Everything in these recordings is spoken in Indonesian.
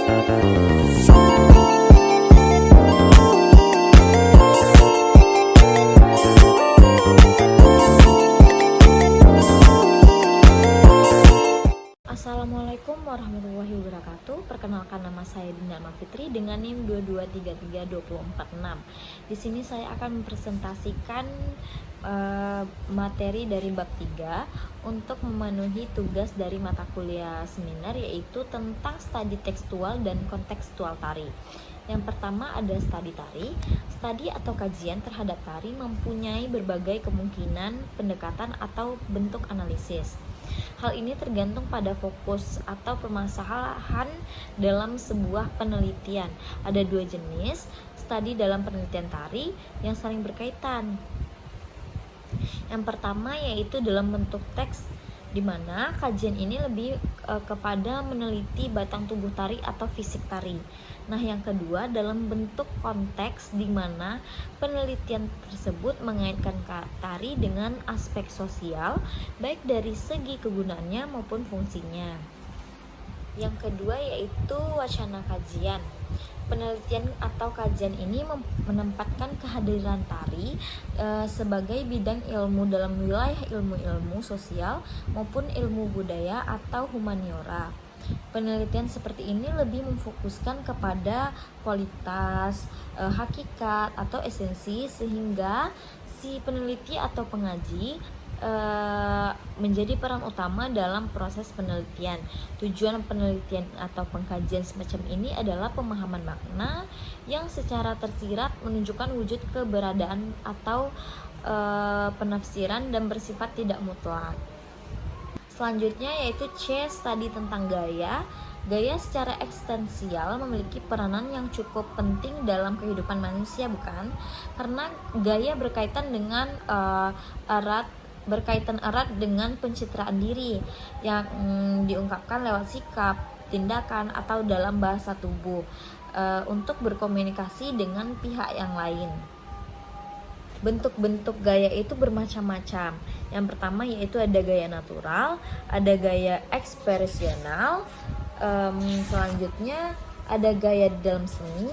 Assalamualaikum warahmatullahi wabarakatuh. Perkenalkan, nama saya Dinda Fitri dengan NIM 2233246. Di sini saya akan mempresentasikan materi dari bab 3 untuk memenuhi tugas dari mata kuliah seminar, yaitu tentang studi tekstual dan kontekstual tari. Yang pertama ada studi tari. Studi atau kajian terhadap tari mempunyai berbagai kemungkinan pendekatan atau bentuk analisis. Hal ini tergantung pada fokus atau permasalahan dalam sebuah penelitian. Ada dua jenis studi dalam penelitian tari yang saling berkaitan. Yang pertama yaitu dalam bentuk teks, di mana kajian ini lebih kepada meneliti batang tubuh tari atau fisik tari. Nah, yang kedua dalam bentuk konteks, di mana penelitian tersebut mengaitkan tari dengan aspek sosial, baik dari segi kegunaannya maupun fungsinya. Yang kedua yaitu wacana kajian. Penelitian atau kajian ini menempatkan kehadiran tari sebagai bidang ilmu dalam wilayah ilmu-ilmu sosial maupun ilmu budaya atau humaniora. Penelitian seperti ini lebih memfokuskan kepada kualitas, hakikat atau esensi, sehingga si peneliti atau pengaji menjadi peran utama dalam proses penelitian. Tujuan penelitian atau pengkajian semacam ini adalah pemahaman makna yang secara tersirat menunjukkan wujud keberadaan atau penafsiran dan bersifat tidak mutlak. Selanjutnya yaitu C, studi tentang gaya. Gaya secara eksistensial memiliki peranan yang cukup penting dalam kehidupan manusia, bukan? Karena gaya berkaitan erat dengan pencitraan diri yang diungkapkan lewat sikap, tindakan, atau dalam bahasa tubuh untuk berkomunikasi dengan pihak yang lain. Bentuk-bentuk gaya itu bermacam-macam. Yang pertama yaitu ada gaya natural, ada gaya ekspresional, selanjutnya ada gaya di dalam seni,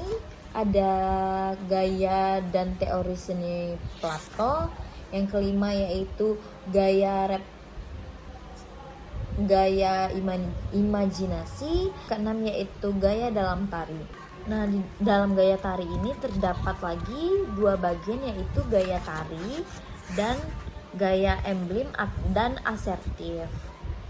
ada gaya dan teori seni Plato. Yang kelima yaitu gaya imajinasi. Keenam yaitu gaya dalam tari. Nah, di dalam gaya tari ini terdapat lagi dua bagian, yaitu gaya tari dan gaya emblim dan asertif.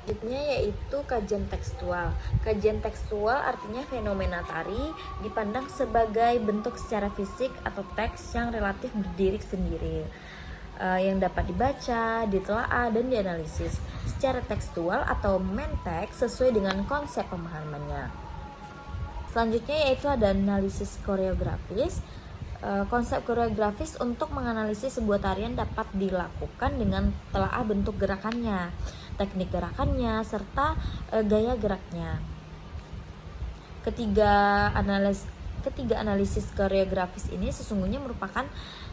Selanjutnya yaitu kajian tekstual. Kajian tekstual artinya fenomena tari dipandang sebagai bentuk secara fisik atau teks yang relatif berdiri sendiri, yang dapat dibaca, ditelaah, dan dianalisis secara tekstual atau main text sesuai dengan konsep pemahamannya. Selanjutnya yaitu ada analisis koreografis. Konsep koreografis untuk menganalisis sebuah tarian dapat dilakukan dengan telaah bentuk gerakannya, teknik gerakannya, serta gaya geraknya. Ketiga analisis koreografis ini sesungguhnya merupakan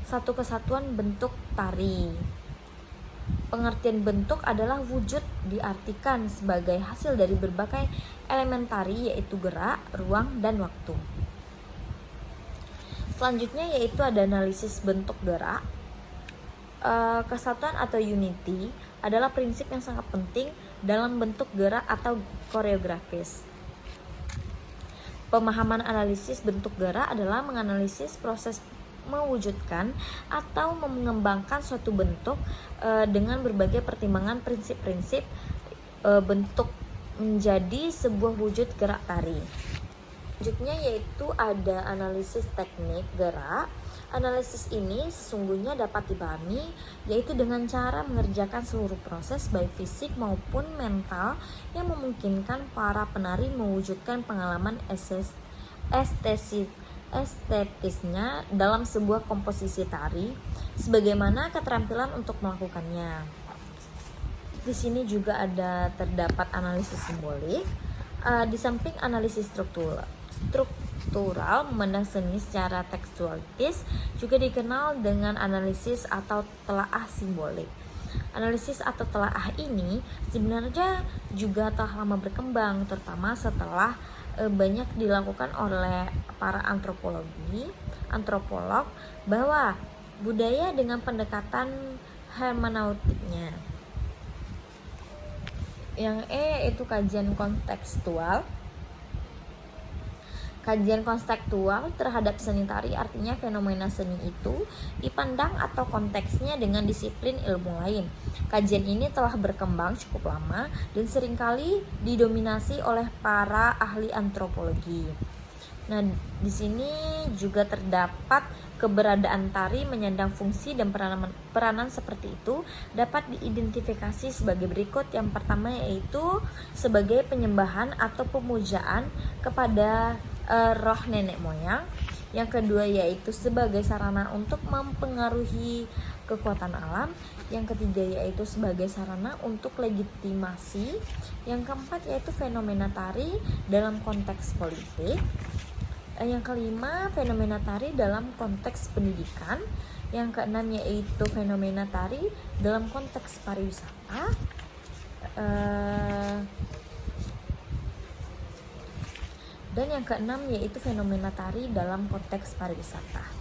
satu kesatuan bentuk tari. Pengertian bentuk adalah wujud, diartikan sebagai hasil dari berbagai elemen tari, yaitu gerak, ruang, dan waktu. Selanjutnya yaitu ada analisis bentuk gerak. Kesatuan atau unity adalah prinsip yang sangat penting dalam bentuk gerak atau koreografis. Pemahaman analisis bentuk gerak adalah menganalisis proses mewujudkan atau mengembangkan suatu bentuk dengan berbagai pertimbangan prinsip-prinsip bentuk menjadi sebuah wujud gerak tari. Selanjutnya yaitu ada analisis teknik gerak. Analisis ini sesungguhnya dapat dipahami yaitu dengan cara mengerjakan seluruh proses baik fisik maupun mental yang memungkinkan para penari mewujudkan pengalaman estetisnya dalam sebuah komposisi tari, sebagaimana keterampilan untuk melakukannya. Di sini juga terdapat analisis simbolik. Di samping analisis struktural memandang seni secara tekstualitis, juga dikenal dengan analisis atau telaah simbolik. Analisis atau telaah ini sebenarnya juga telah lama berkembang, terutama setelah banyak dilakukan oleh para antropolog bahwa budaya dengan pendekatan hermeneutiknya. Yang itu kajian kontekstual. Kajian kontekstual terhadap seni tari artinya fenomena seni itu dipandang atau konteksnya dengan disiplin ilmu lain. Kajian ini telah berkembang cukup lama dan seringkali didominasi oleh para ahli antropologi. Nah, di sini juga terdapat keberadaan tari menyandang fungsi dan peranan seperti itu dapat diidentifikasi sebagai berikut. Yang pertama yaitu sebagai penyembahan atau pemujaan kepada roh nenek moyang. Yang kedua yaitu sebagai sarana untuk mempengaruhi kekuatan alam. Yang ketiga yaitu sebagai sarana untuk legitimasi. Yang keempat yaitu fenomena tari dalam konteks politik. Yang kelima fenomena tari dalam konteks pendidikan. Yang keenam yaitu fenomena tari dalam konteks pariwisata. Dan yang keenam yaitu fenomena tari dalam konteks pariwisata.